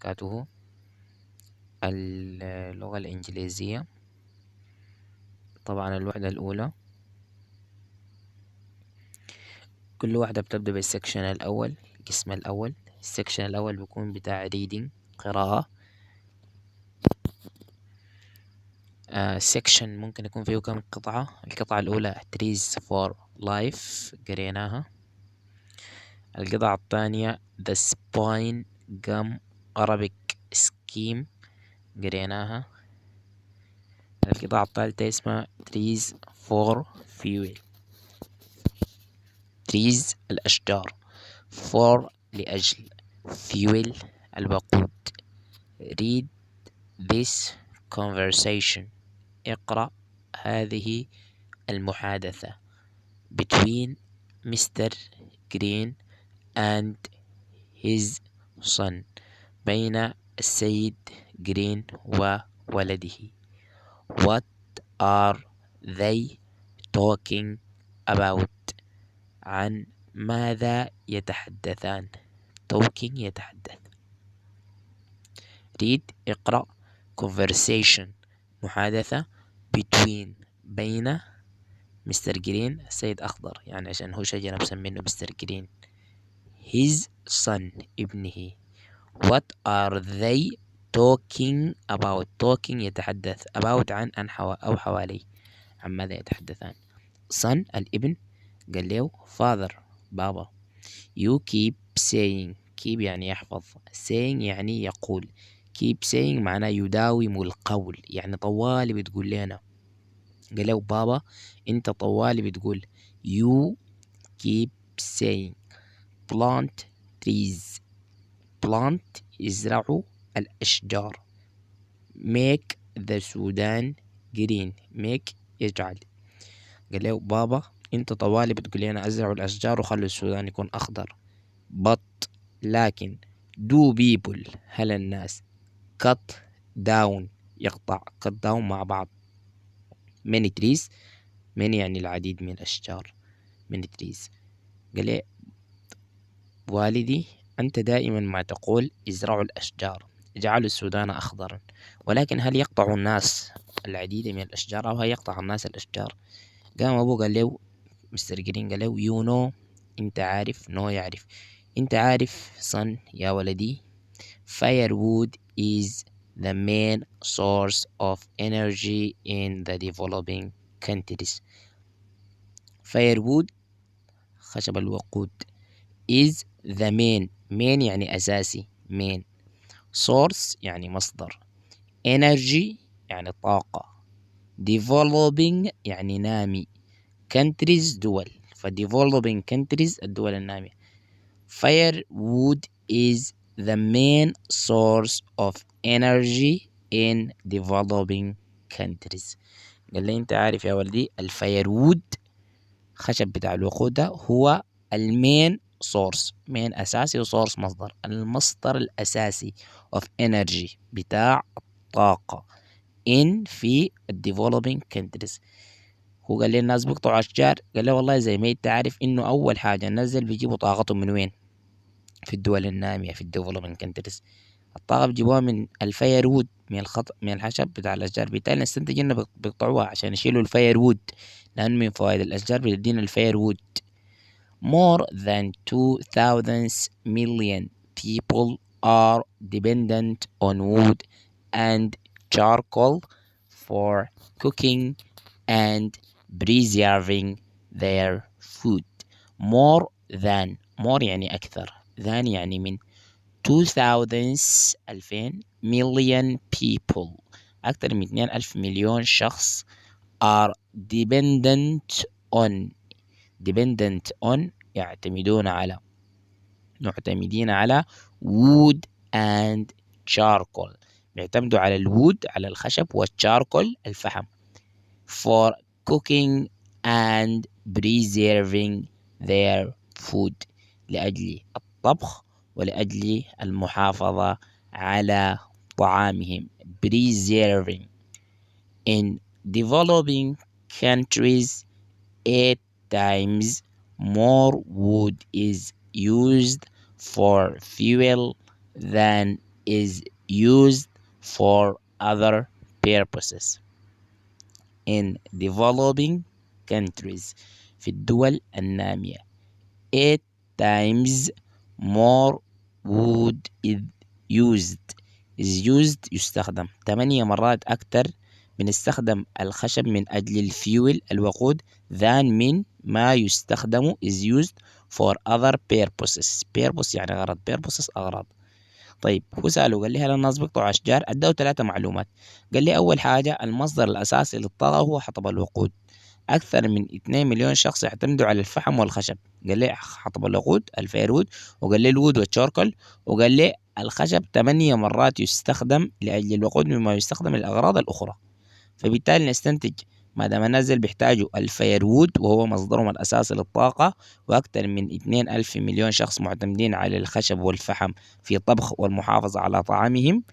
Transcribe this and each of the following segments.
وبركاته. اللغة الإنجليزية، طبعا الوحدة الأولى كل واحدة بتبدأ بالسكشن الأول، القسم الأول. السكشن الأول بيكون بتاع reading، قراءة. سكشن ممكن يكون فيه كم قطعة. القطعة الأولى trees for life، قريناها. القطعة الثانية the spine gum Arabic scheme، قريناها. القطعة الثالثة اسمها trees for fuel، trees الأشجار، for لأجل، fuel الوقود. read this conversation، اقرأ هذه المحادثة between Mr. Green and his son، بين السيد جرين وولده. What are they talking about؟ عن ماذا يتحدثان؟ talking يتحدث. read اقرأ، conversation محادثة، between بين مستر جرين السيد أخضر، يعني عشان هو شجرة مسمينه مستر جرين. his son ابنه. what are they talking about؟ talking يتحدث، about عن أو حوالي، عن ماذا يتحدثان. son الابن، قال له father بابا. you keep saying، keep يعني يحفظ، saying يعني يقول. keep saying معناه يداوم القول، يعني طوالي بتقول لنا. قال له بابا انت طوالي بتقول. you keep saying plant trees، plant يزرعوا الأشجار. make the Sudan green، make يجعل. قال له بابا انت طوالي بتقول لنا ازرعوا الأشجار وخلوا السودان يكون أخضر. but لكن do people هل الناس cut down يقطع، cut down مع بعض many trees، many يعني العديد من الأشجار، many trees. قال لي والدي أنت دائما ما تقول ازرعوا الأشجار، اجعلوا السودان أخضرا، ولكن هل يقطع الناس العديد من الأشجار أو هل يقطع الناس الأشجار؟ قام أبوه قال له مستر جرين قال له you know أنت عارف، no يعرف، أنت عارف son يا ولدي firewood is the main source of energy in the developing countries. firewood خشب الوقود is the main يعني أساسي main source يعني مصدر energy يعني طاقة developing يعني نامي countries دول developing countries الدول النامية. firewood is the main source of energy in developing countries. قال لي انت عارف يا ولدي الفايروود خشب بتاع الوقود ده هو المين سورس، مين أساسي وسورس مصدر، المصدر الأساسي of energy بتاع الطاقة in في developing countries. هو قال لي الناس بيقطعوا أشجار، قال لي والله زي ما انت عارف إنه أول حاجة الناس بيجيبوا طاقتهم من وين؟ في الدول النامية في developing countries. الطاقة بيجيبوها من الفاير وود، من الخشب بتاع الأشجار. بالتالي نستنتج إنه بيقطعوها عشان يشيلوا الفاير وود، لأن من فوائد الأشجار بتدينا الفاير وود. More than 2,000 million people are dependent on wood and charcoal for cooking and preserving their food. More than، more يعني أكثر، than يعني من، 2000 2000 million people أكثر من 2,000 مليون شخص are dependent on، dependent on يعتمدون على، معتمدين على wood and charcoal، بيعتمدوا على الوود على الخشب والcharcoal الفحم for cooking and preserving their food، لأجل الطبخ ولأجل المحافظة على طعامهم. preserving. In developing countries 8 times more wood is used for fuel than is used for other purposes in developing countries. في الدول النامية 8 times more wood is used يستخدم 8 مرات أكتر بنستخدم الخشب من أجل الفيول الوقود than من ما يستخدم is used for other purposes. purpose يعني غرض، purposes أغراض. طيب هو سأله قال لي هل الناس بيقطعوا أشجار؟ أداه 3 معلومات. قال لي أول حاجة المصدر الأساسي للطاقة هو حطب الوقود، أكثر من 2 مليون شخص يعتمدوا على الفحم والخشب. قال لي حطب الوقود الفيرود، وقال لي الوود والشاركل، وقال لي الخشب 8 مرات يستخدم لأجل الوقود مما يستخدم للأغراض الأخرى. فبالتالي نستنتج ما دام الناس ديل بيحتاجوا الفيرود وهو مصدرهم الأساسي للطاقة، وأكثر من 2 ألف مليون شخص معتمدين على الخشب والفحم في الطبخ والمحافظة على طعامهم،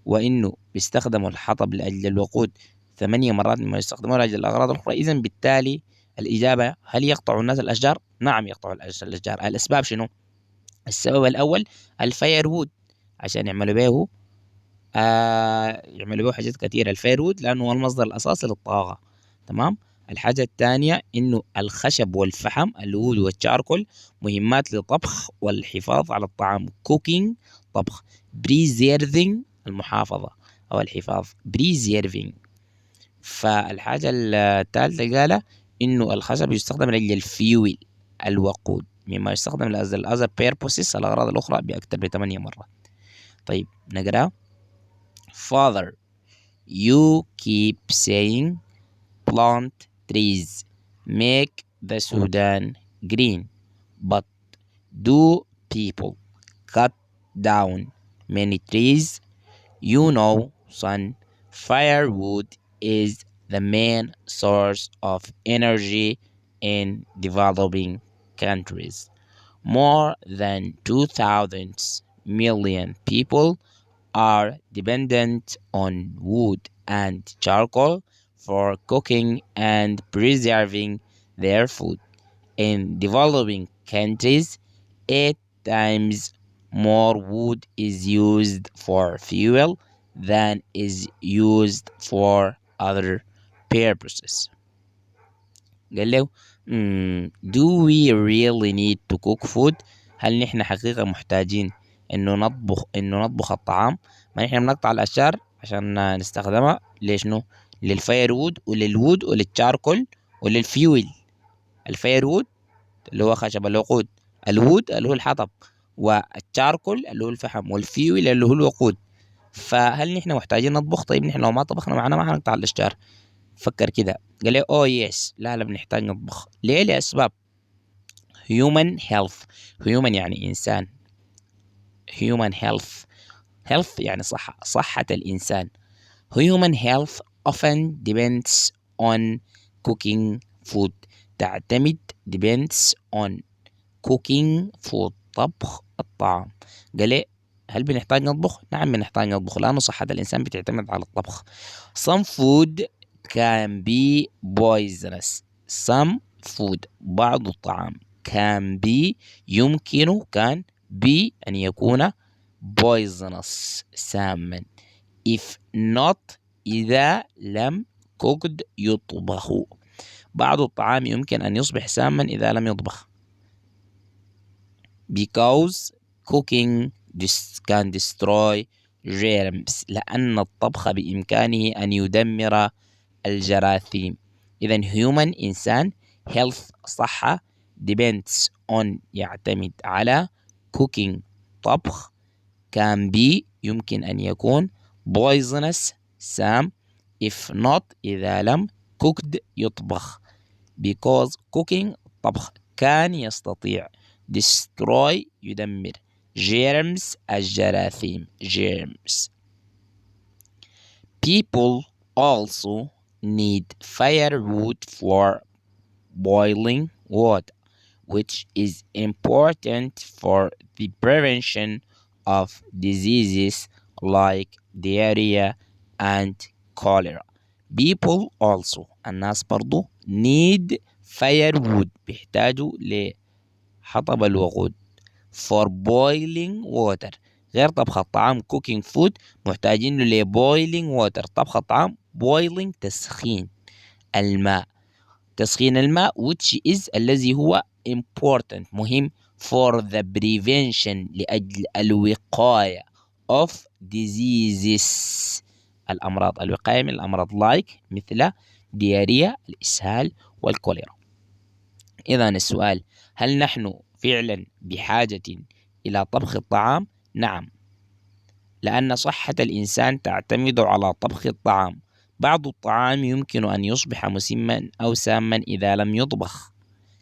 وإنه بيستخدموا الحطب لأجل الوقود 8 مرات مما يستخدمون لأجل الأغراض الأخرى. إذن بالتالي الإجابة هل يقطع الناس الأشجار؟ نعم يقطعوا الأشجار. الأسباب شنو؟ السبب الأول الفيرود عشان يعملوا به يعملوا به حاجات كتيرة. الفيرود لأنه هو المصدر الأساسي للطاقة. تمام. الحاجة الثانية إنه الخشب والفحم الوود والشاركول مهمات للطبخ والحفاظ على الطعام. cooking طبخ. preserving المحافظة أو الحفاظ preserving. فالحاجة الثالثة قالها إنه الخشب يستخدم لأجل الفيول الوقود مما يستخدم لأجل other purposes الأغراض الأخرى بأكثر من 8 مرات. طيب نقرأ. Father, you keep saying plant trees make the Sudan green, but do people cut down many trees? You know, son, firewood is the main source of energy in developing countries. More than 2,000 million people are dependent on wood and charcoal for cooking and preserving their food. In developing countries, 8 times more wood is used for fuel than is used for other purposes. قال له do we really need to cook food؟ هل نحن حقيقة محتاجين انه نطبخ الطعام؟ ما نحن بنقطع الاشجار عشان نستخدمها ليشنو؟ للفيرود وللوود وللشاركول وللفيول. الفيرود اللي هو خشب الوقود، الوود اللي هو الحطب، والشاركول اللي هو الفحم، والفيول اللي هو الوقود. فهل نحن محتاجين نطبخ؟ طيب نحن لو ما طبخنا معنا ما حنقطع الاشجار. فكر كده. قال لي اوه يس، لا بنحتاج نطبخ. ليه؟ لأسباب. human health. human يعني إنسان. human health يعني صحة الإنسان. human health often depends on cooking food. تعتمد depends on cooking food طبخ الطعام. قال لي هل بنحتاج نطبخ؟ نعم بنحتاج نطبخ لأنه صحة الإنسان بتعتمد على الطبخ. some food can be poisonous. some food بعض الطعام can be كان be أن يكون poisonous ساما if not إذا لم cooked يطبخ. بعض الطعام يمكن أن يصبح ساما إذا لم يطبخ because cooking can destroy germs لأن الطبخ بإمكانه أن يدمر الجراثيم. إذن human إنسان، health صحة، depends on يعتمد على، cooking طبخ، can be يمكن أن يكون، poisonous سام، if not إذا لم، cooked يطبخ. because cooking طبخ كان يستطيع، destroy يدمر، germs الجراثيم germs. people also need firewood for boiling water, which is important for the prevention of diseases like diarrhea and cholera. People also الناس برضو need firewood بيحتاجوا لحطب الوقود for boiling water غير طبخ الطعام cooking food محتاجين له ل boiling water. طبخ الطعام boiling تسخين الماء. تسخين الماء which is الذي هو important مهم for the prevention لأجل الوقاية of diseases الأمراض. الوقاية من الأمراض like مثل ديارية الإسهال والكوليرا. إذا السؤال هل نحن فعلا بحاجة إلى طبخ الطعام؟ نعم، لأن صحة الإنسان تعتمد على طبخ الطعام. بعض الطعام يمكن أن يصبح مسمًا أو سامًا إذا لم يطبخ،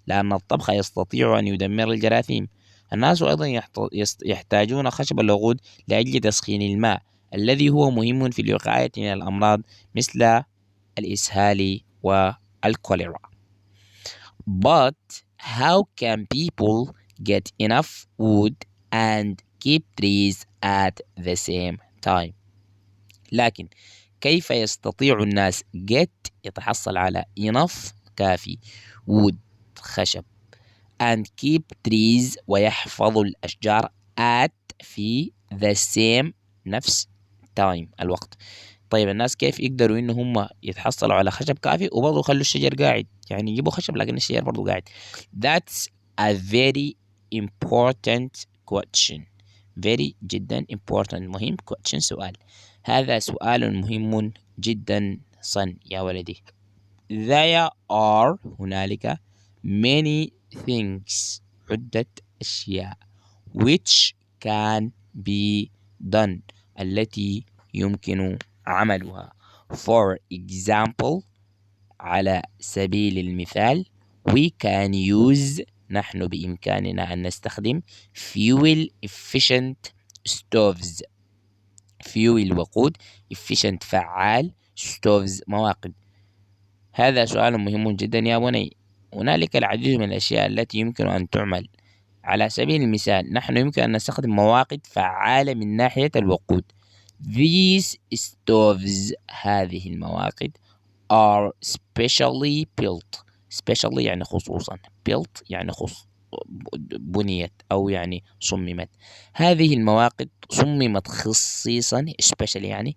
لأن الطبخ يستطيع أن يدمر الجراثيم. الناس أيضًا يحتاجون خشب الوقود لأجل تسخين الماء الذي هو مهم في الوقاية من الأمراض مثل الإسهال والكوليرا. But how can people get enough wood and keep trees at the same time؟ لكن كيف يستطيع الناس get يتحصل على enough كافي wood خشب and keep trees ويحفظ الأشجار at في the same نفس time الوقت. طيب الناس كيف يقدروا إن هم يتحصلوا على خشب كافي وبرضه يخلوا الشجر قاعد؟ يعني يجيبوا خشب لكن الشجر برضه قاعد. That's a very important question. very جدا important مهم question سؤال. هذا سؤال مهم جدا صن يا ولدي. There are هنالك many things عدة أشياء which can be done التي يمكن عملها. For example على سبيل المثال we can use نحن بإمكاننا أن نستخدم fuel efficient stoves. fuel وقود efficient فعال stoves مواقد. هذا سؤال مهم جدا يا بني. هنالك العديد من الأشياء التي يمكن أن تعمل. على سبيل المثال نحن يمكن أن نستخدم مواقد فعالة من ناحية الوقود. These stoves هذه المواقد are specially built. specially يعني خصوصا built يعني بنيت أو يعني صممت. هذه المواقد صممت خصيصا specially يعني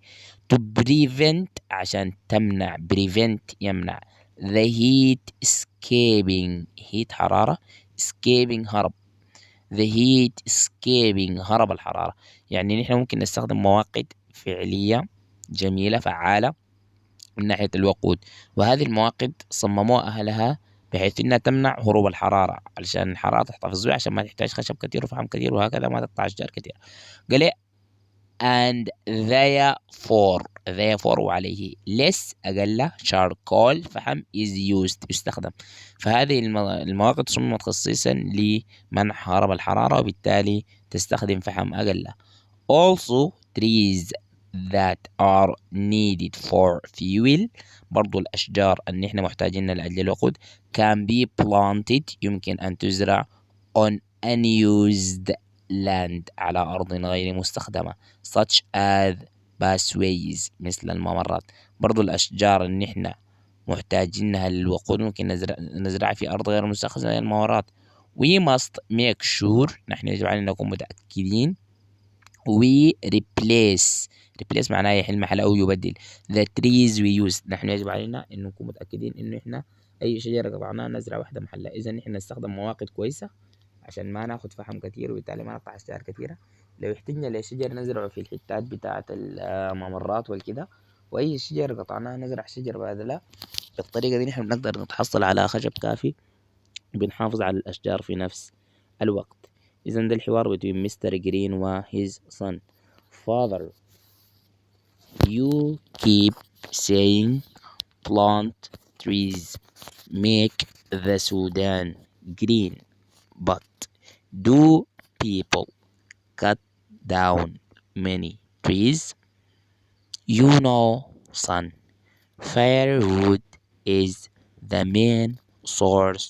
to prevent عشان تمنع prevent يمنع the heat escaping heat حرارة escaping هرب the heat escaping هرب الحرارة. يعني نحن ممكن نستخدم مواقد فعلية جميلة فعالة من ناحية الوقود، وهذه المواقد صمموها أهلها بحيث إنها تمنع هروب الحرارة علشان الحرارة تحتفظ بها عشان ما تحتاج خشب كتير وفحم كتير وهكذا ما تقطع أشجار كتير. قال and therefore وعليه less أقل charcoal فحم is used يستخدم. فهذه المواقد صممت خصيصا لمنع هرب الحرارة وبالتالي تستخدم فحم أقل. also trees that are needed for fuel برضو الأشجار اللي احنا محتاجينها لأجل الوقود can be planted يمكن أن تزرع on unused land على أرض غير مستخدمة such as pathways مثل الممرات. برضو الأشجار اللي احنا محتاجينها للوقود ممكن نزرعها في أرض غير مستخدمة زي الممرات. we must make sure نحن يجب علينا نكون متأكدين we replace معناه يحل محل أو يبدل the trees we use. نحن يجب علينا إنه نكون متأكدين إنه إحنا أي شجرة قطعناها نزرع واحدة محلها. إذا إحنا نستخدم مواقد كويسة عشان ما ناخد فحم كتير وبالتالي ما نقطع أشجار كتيرة. لو احتجنا لشجر نزرعه في الحتات بتاعة الممرات والكده، وأي شجر قطعناها نزرع شجر بدلها. بالطريقة دي نحن بنقدر نتحصل على خشب كافي بنحافظ على الأشجار في نفس الوقت. إذن ده الحوار between مستر جرين و his son. Father, you keep saying plant trees make the Sudan green, but do people cut down many trees? You know, son, firewood is the main source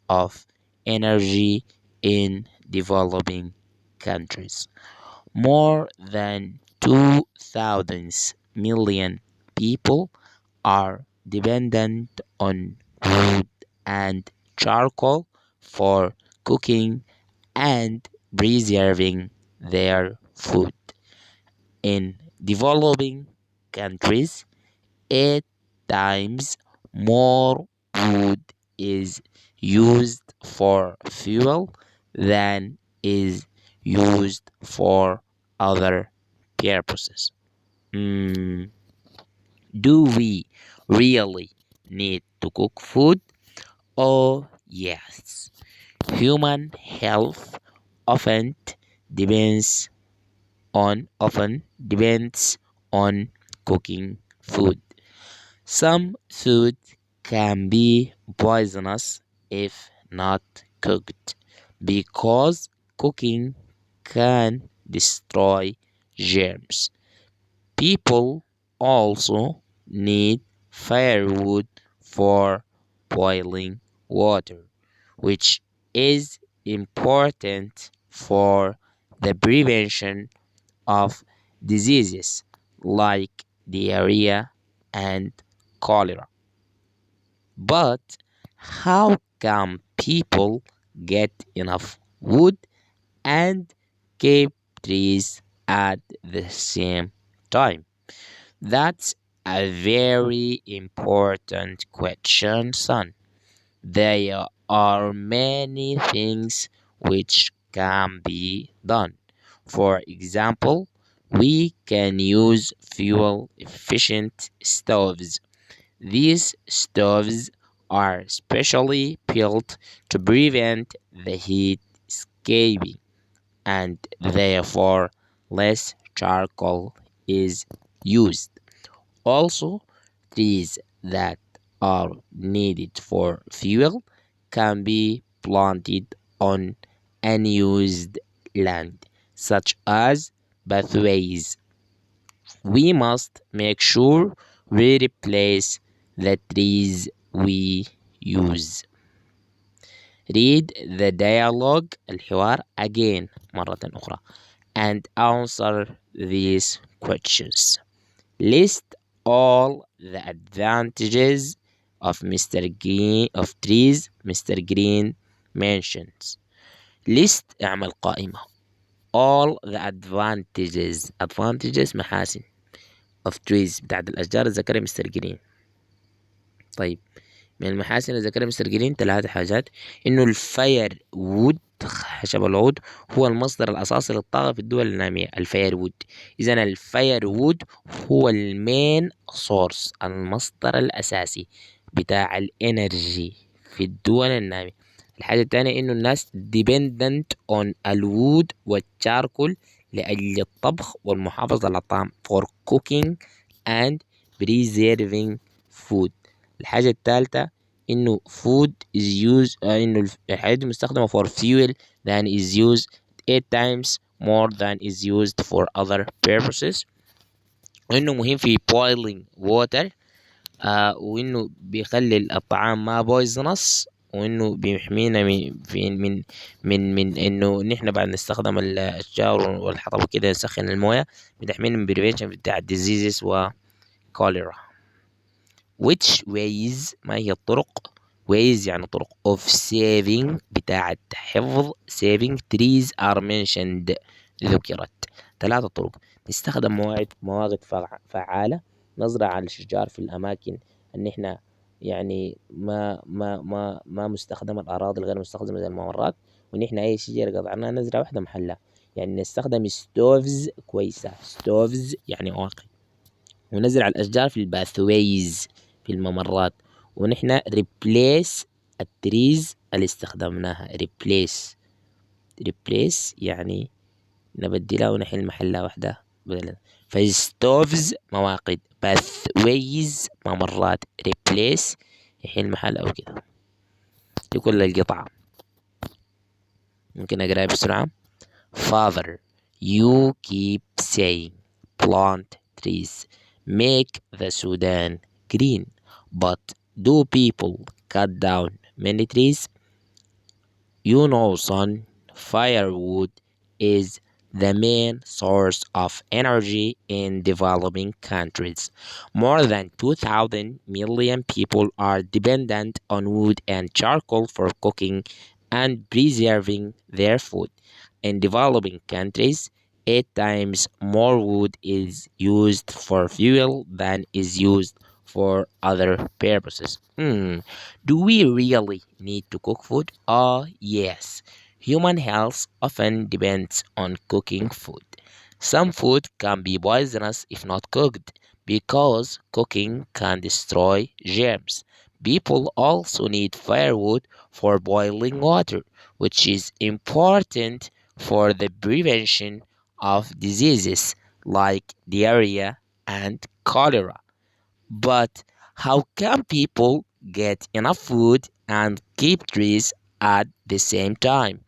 of energy in developing countries. More than 2,000 million people are dependent on wood and charcoal for cooking and preserving their food. In developing countries, 8 times more wood is used for fuel than is used for other purposes. Mm, do we really need to cook food? Oh, yes. Human health often depends often depends on cooking food. Some food can be poisonous if not cooked because cooking can destroy germs. People also need firewood for boiling water, which is important for the prevention of diseases like diarrhea and cholera. But how can people get enough wood and keep trees at the same time? That's a very important question, son. There are many things which can be done. For example, we can use fuel efficient stoves. These stoves are specially built to prevent the heat escaping, and therefore less charcoal is used. Also, trees that are needed for fuel can be planted on unused land, such as pathways. We must make sure we replace the trees we use. Read the dialogue الحوار again مرة أخرى and answer these questions. List all the advantages of Mr. Green of trees Mr. Green mentions. List اعمل قائمة. All the advantages محاسن of trees بتاعت الأشجار اللي ذكرها مستر جرين. طيب من المحاسن اللي ذكرها مستر جرين 3 حاجات: إنه الفاير وود خشب العود هو المصدر الأساسي للطاقة في الدول النامية. الفاير وود، إذن الفاير وود هو المين سورس، المصدر الأساسي بتاع الإنرجي في الدول النامية. الحاجة التانية إنه الناس dependent on الوود والشاركول لأجل الطبخ والمحافظة على الطعام for cooking and preserving food. الحاجة التالتة إنه food is used إنه الحاجات دي مستخدمة for fuel than is used 8 times more than is used for other purposes. وإنه مهم في boiling water وإنه بيخلي الطعام ما poisonous، وإنه بيحمينا من إنه نحن بعد نستخدم الأشجار والحطب وكده نسخن الموية، بتحمينا من prevention بتاع diseases و cholera. which ways ما هي الطرق؟ ways يعني طرق of saving بتاعة حفظ saving trees are mentioned ذكرت. 3 طرق: نستخدم مواد فعالة، نزرع الأشجار في الأماكن إن إحنا يعني ما مستخدمة، الأراضي الغير مستخدمة زي الممرات، وإن إحنا أي شجرة قطعناها نزرع واحدة محلها. يعني نستخدم ستوفز كويسة، ستوفز يعني أواقي، ونزرع الأشجار في الباثويز في الممرات، ونحن replace التريز اللي استخدمناها. replace يعني نبدلها ونحل محلها واحدة بدلا. فستوفز مواقد، باثويز ممرات، replace يحل محل أو كده. دي كل القطعة. ممكن أقرأها بسرعة. Father, you keep saying plant trees, make the Sudan green, but do people cut down many trees? You know, son, firewood is the main source of energy in developing countries. More than 2,000 million people are dependent on wood and charcoal for cooking and preserving their food. In developing countries, 8 times more wood is used for fuel than is used for other purposes. Do we really need to cook food? Oh, yes. Human health often depends on cooking food. Some food can be poisonous if not cooked because cooking can destroy germs. People also need firewood for boiling water, which is important for the prevention of diseases like diarrhea and cholera. But how can people get enough food and keep trees at the same time?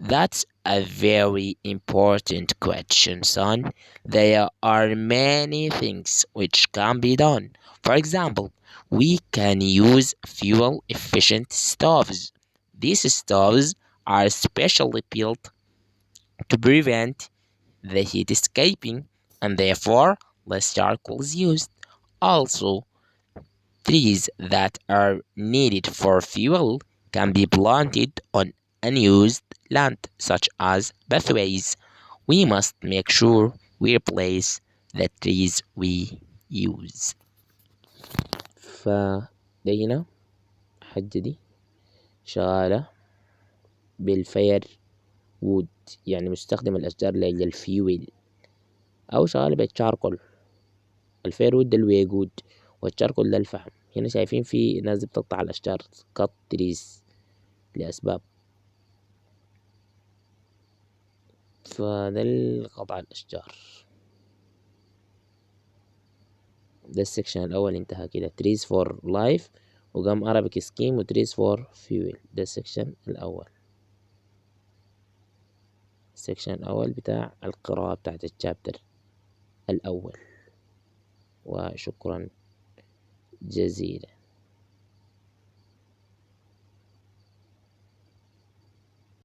That's a very important question, son. There are many things which can be done. For example, we can use fuel efficient stoves. These stoves are specially built to prevent the heat escaping and therefore less charcoal is used. Also, trees that are needed for fuel can be planted on unused land, such as pathways. We must make sure we replace the trees we use. فدينا الحجة دي شغالة بالفير وود، يعني مستخدم الأشجار للفيول، أو شغالة بالشاركول. الفير وود ده الويجود، والشاركول ده الفحم. هنا شايفين في ناس بتقطع الأشجار cut trees لأسباب، فده قطع الأشجار. ده السكشن الأول انتهى كده trees for life، وقام Arabic scheme و trees for fuel. ده السكشن الأول، السكشن الأول بتاع القراءة بتاعت الشابتر الأول. وشكرا جزيلا.